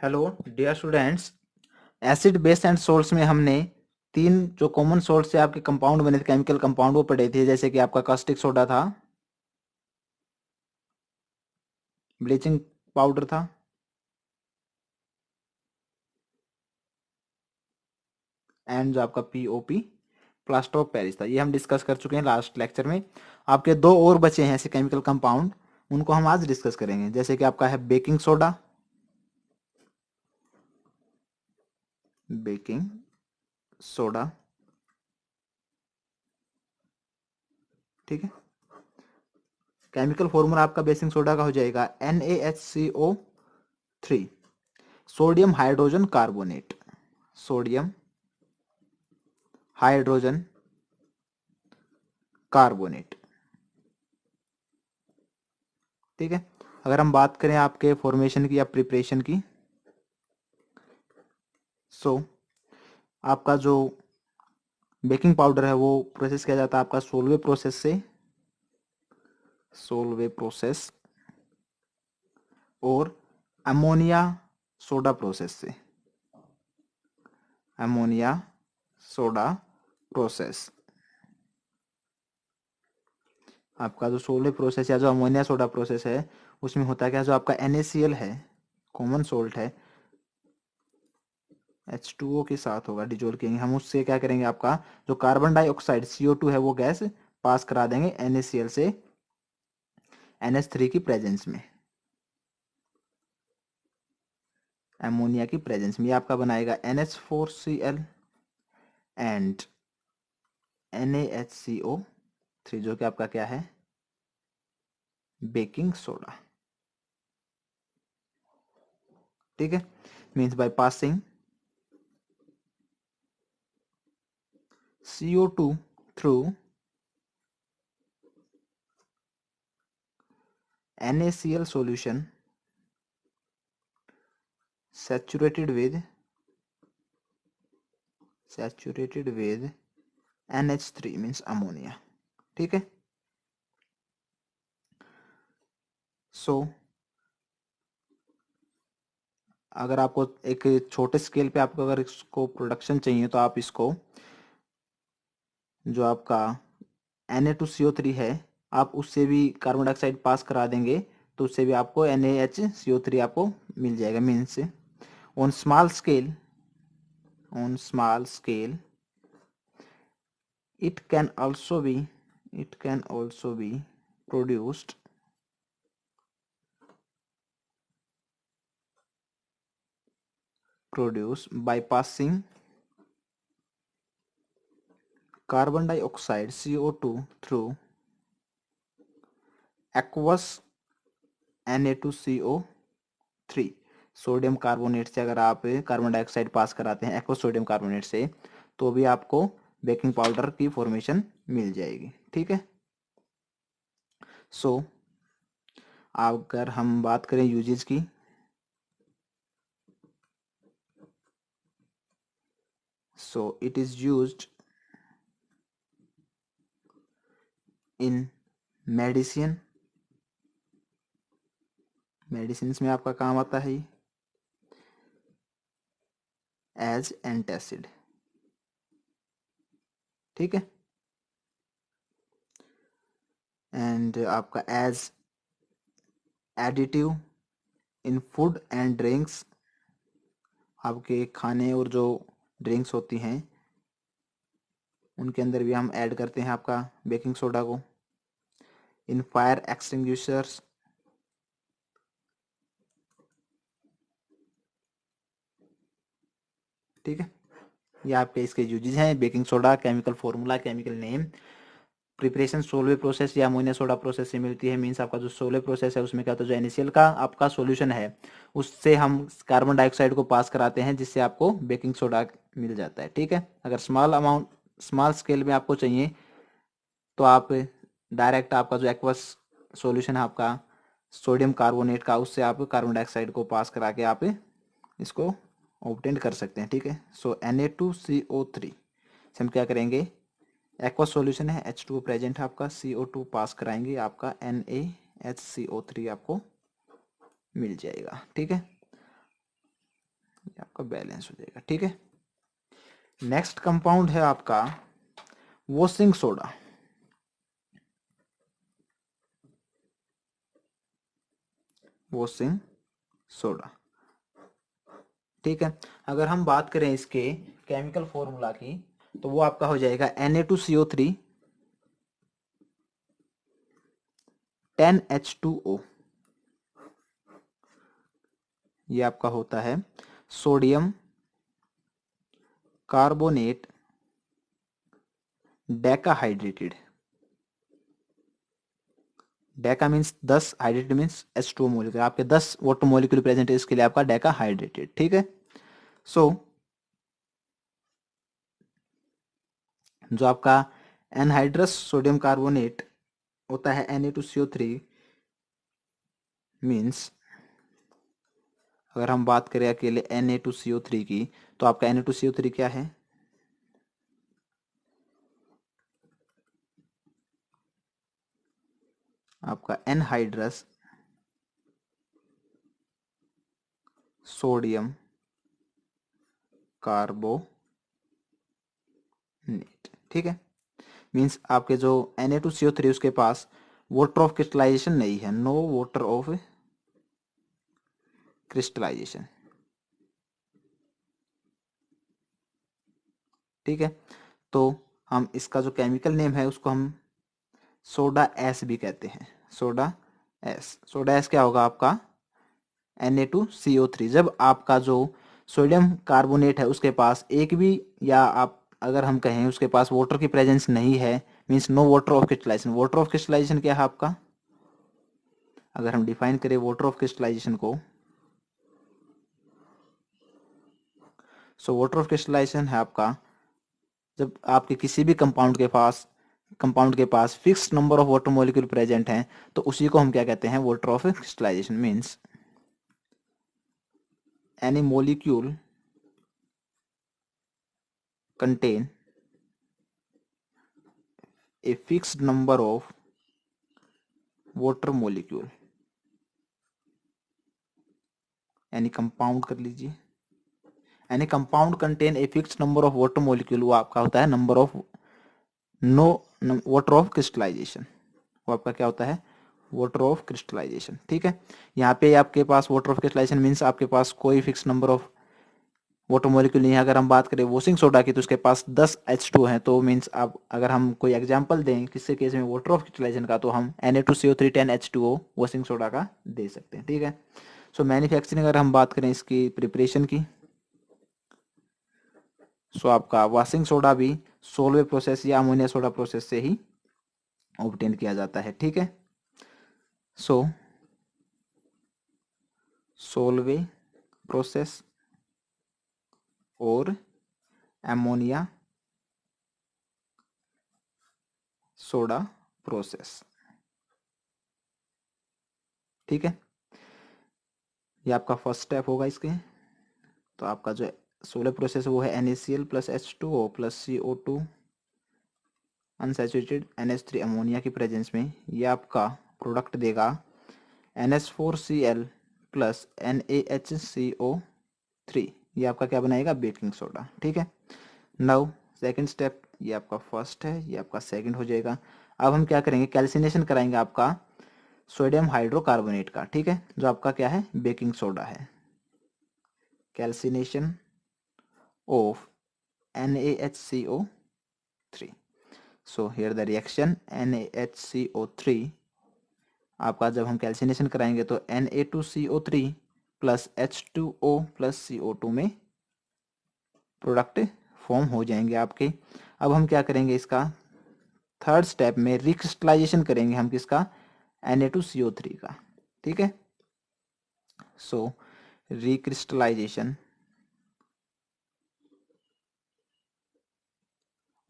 Hello dear students. Acid base and salts में हमने तीन जो कॉमन सोल्ट से आपके कंपाउंड बने थे, केमिकल कंपाउंड, वो पढ़े थे। जैसे कि आपका कास्टिक सोडा था, ब्लीचिंग पाउडर था, एंड जो आपका पीओपी प्लास्टर ऑफ पेरिस था। ये हम डिस्कस कर चुके हैं लास्ट लेक्चर में। आपके दो और बचे हैं ऐसे केमिकल कंपाउंड, उनको हम आज डिस्कस करेंगे। जैसे कि आपका है बेकिंग सोडा, बेकिंग सोडा, ठीक है। केमिकल फॉर्मूला आपका बेकिंग सोडा का हो जाएगा NaHCO3, sodium hydrogen carbonate, sodium hydrogen carbonate, ठीक है। अगर हम बात करें आपके फॉर्मेशन की या प्रिपरेशन की, सो आपका जो बेकिंग पाउडर है वो प्रोसेस किया जाता है आपका सोलवे प्रोसेस से, सोलवे प्रोसेस, और अमोनिया सोडा प्रोसेस से, अमोनिया सोडा प्रोसेस। आपका जो सोलवे प्रोसेस या जो अमोनिया सोडा प्रोसेस है उसमें होता है क्या, जो आपका NaCl है, कॉमन सोल्ट है, H2O के साथ होगा, डिजोल्व करेंगे हम, उससे क्या करेंगे, आपका जो कार्बन डाइऑक्साइड CO2 है वो गैस पास करा देंगे NaCl से NH3 की प्रेजेंस में, अमोनिया की प्रेजेंस में। ये आपका बनाएगा NH4Cl एंड NaHCO3, जो कि आपका क्या है, बेकिंग सोडा, ठीक है। Means by passing CO2 through NaCl solution saturated with NH3 means ammonia, ठीक है। सो अगर आपको एक छोटे स्केल पे आपको अगर इसको प्रोडक्शन चाहिए तो आप इसको, जो आपका Na2CO3 है, आप उससे भी कार्बन डाइऑक्साइड पास करा देंगे तो उससे भी आपको NaHCO3 आपको मिल जाएगा। Means on small scale, on small scale it can also be, it can also be produced by passing carbon dioxide CO2 through aqueous Na2CO3। Sodium carbonate से अगर आप कार्बन डाइऑक्साइड पास कराते हैं एक्वस सोडियम कार्बोनेट से, तो भी आपको baking powder की फॉर्मेशन मिल जाएगी, ठीक है। सो अगर हम बात करें यूजेज की, so it is used in medicine, medicine में आपका काम आता है एज एंटासिड, ठीक है। एंड आपका as additive in food and drinks, आपके खाने और जो ड्रिंक्स होती हैं उनके अंदर भी हम ऐड करते हैं आपका बेकिंग सोडा को। इन फायर एक्सटिंग्विशर्स, ठीक है। ये आपके इसके यूजेज हैं। Baking soda chemical formula, chemical name, preparation Solvay process या अमोनिया सोडा प्रोसेस से मिलती है। मीन्स आपका जो सोलवे प्रोसेस है उसमें क्या होता है, जो NaCl का आपका सॉल्यूशन है उससे हम कार्बन डाइऑक्साइड को पास कराते हैं जिससे आपको बेकिंग सोडा मिल जाता है, ठीक है। अगर स्मॉल स्केल में आपको चाहिए तो आप डायरेक्ट आपका जो एक्वस सॉल्यूशन है आपका सोडियम कार्बोनेट का, उससे आप कार्बन डाइऑक्साइड को पास करा के आप इसको ऑब्टेन कर सकते हैं, ठीक है। सो Na2CO3 से हम क्या करेंगे, एक्वा सॉल्यूशन है, H2O प्रेजेंट है आपका, CO2 पास कराएंगे, आपका NaHCO3 आपको मिल जाएगा, ठीक है। आपका बैलेंस हो जाएगा। ठीक है, नेक्स्ट कंपाउंड है आपका वॉशिंग सोडा। वॉशिंग सोडा, ठीक है। अगर हम बात करें इसके केमिकल फॉर्मूला की तो वो आपका हो जाएगा Na2CO3 10H2O। ये आपका होता है sodium carbonate decahydrated. Deca means 10, hydrated means H2O molecule, आपके 10 वाटर मोलिक्यूल प्रेजेंट है, इसके लिए आपका डेकाहाइड्रेटेड। ठीक है, सो जो आपका एनहाइड्रस सोडियम कार्बोनेट होता है Na2CO3 मीन्स, अगर हम बात करें अकेले Na2CO3 की तो आपका Na2CO3 क्या है, आपका एनहाइड्रस सोडियम कार्बोनेट। ठीक है, मीन्स आपके जो Na2CO3 उसके पास वाटर ऑफ क्रिस्टलाइजेशन नहीं है, नो वाटर ऑफ क्रिस्टलाइजेशन। ठीक है, तो हम इसका जो केमिकल नेम है उसको हम सोडा एस भी कहते हैं, सोडा एस। सोडा एस क्या होगा आपका Na2CO3। जब आपका जो सोडियम कार्बोनेट है उसके पास एक भी, या आप अगर हम कहें उसके पास वाटर की प्रेजेंस नहीं है, means no water of crystallization. Water of crystallization क्या है आपका, अगर हम डिफाइन करें वाटर ऑफ क्रिस्टलाइजेशन को, सो वाटर ऑफ क्रिस्टलाइजेशन है आपका जब आपके किसी भी कंपाउंड के पास fix number of water molecule present हैं, तो उसी को हम क्या कहते हैं, water of crystallisation. Means any molecule contain a fixed number of water molecule, यानी कंपाउंड कर लीजिए, यानी compound contain a fixed number of water molecule, वो आपका होता है number of no water of crystallisation. वो आपका क्या होता है, वाटर ऑफ क्रिस्टलाइजेशन। ठीक है, यहाँ पे आपके पास वाटर ऑफ क्रिस्टलाइजेशन मीन्स आपके पास कोई fix number of water molecule नहीं है। अगर हम बात करें वॉशिंग सोडा की तो उसके पास 10 H2 हैं, तो मीन्स आप अगर हम कोई एग्जांपल दें किससे केस में वाटर ऑफ क्रिस्टलाइजेशन का, तो हम Na2CO3 10H2O वॉशिंग सोडा का दे सकते हैं। ठीक है, सो मैन्युफैक्चरिंग अगर हम बात करें इसकी प्रिपरेशन की, सो आपका वॉशिंग सोडा भी सोलवे प्रोसेस या अमोनिया सोडा प्रोसेस से ही ऑब्टेन किया जाता है। ठीक है, सो सोलवे प्रोसेस और एमोनिया सोडा प्रोसेस। ठीक है, ये आपका फर्स्ट स्टेप होगा इसके। तो आपका जो सोलर प्रोसेस वो है NaCl plus H2O plus CO2 unsaturated NH3 ammonia की प्रेजेंस में, ये आपका प्रोडक्ट देगा NH4Cl प्लस NaHCO3। ये आपका क्या बनाएगा, बेकिंग सोडा। ठीक है, नाउ सेकंड स्टेप, ये आपका फर्स्ट है, ये आपका सेकंड हो जाएगा। अब हम क्या करेंगे, कैल्सिनेशन कराएंगे आपका सोडियम हाइड्रोकार्बोनेट का। ठीक है, जो आपका क्या है, बेकिंग सोडा है। Calcination of NaHCO3। So here the reaction NaHCO3 आपका जब हम कैल्सिनेशन कराएंगे तो Na2CO3 plus H2O plus CO2 में प्रोडक्ट फॉर्म हो जाएंगे आपके। अब हम क्या करेंगे, इसका थर्ड स्टेप में रिक्रिस्टलाइजेशन करेंगे हम किसका, Na2CO3 का। ठीक है, so recrystallisation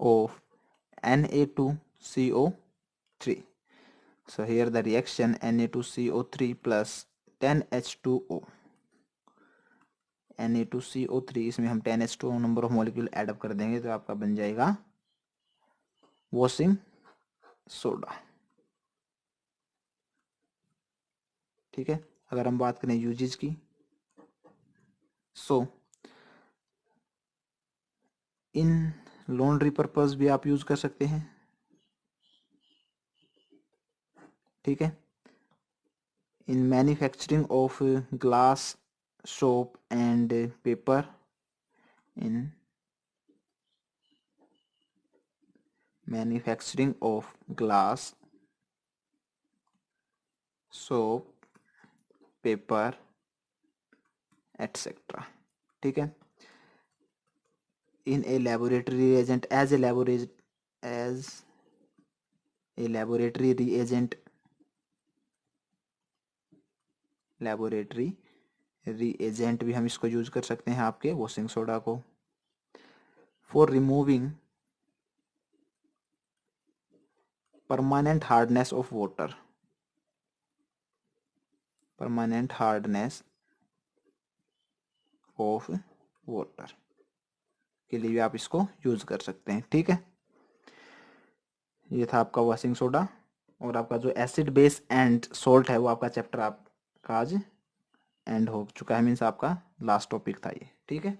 of Na2CO3। So here the reaction Na2CO3 plus 10H2O। Na2CO3 इसमें हम 10H2O number of molecule add up कर देंगे तो आपका बन जाएगा वॉशिंग सोडा। ठीक है, अगर हम बात करें यूजेज की, सो इन लॉन्ड्री पर्पस भी आप यूज कर सकते हैं, ठीक है। In manufacturing of glass, soap and paper, in manufacturing of glass, soap, paper etcetera, ठीक है। In a laboratory agent as a laboratory reagent, laboratory reagent भी हम इसको यूज कर सकते हैं आपके वॉशिंग सोडा को। For removing permanent hardness of water, permanent hardness of water के लिए भी आप इसको यूज कर सकते हैं, ठीक है। ये था आपका वॉशिंग सोडा, और आपका जो एसिड बेस एंड सॉल्ट है वो आपका चैप्टर आपका आज एंड हो चुका है, मीन्स आपका लास्ट टॉपिक था ये, ठीक है।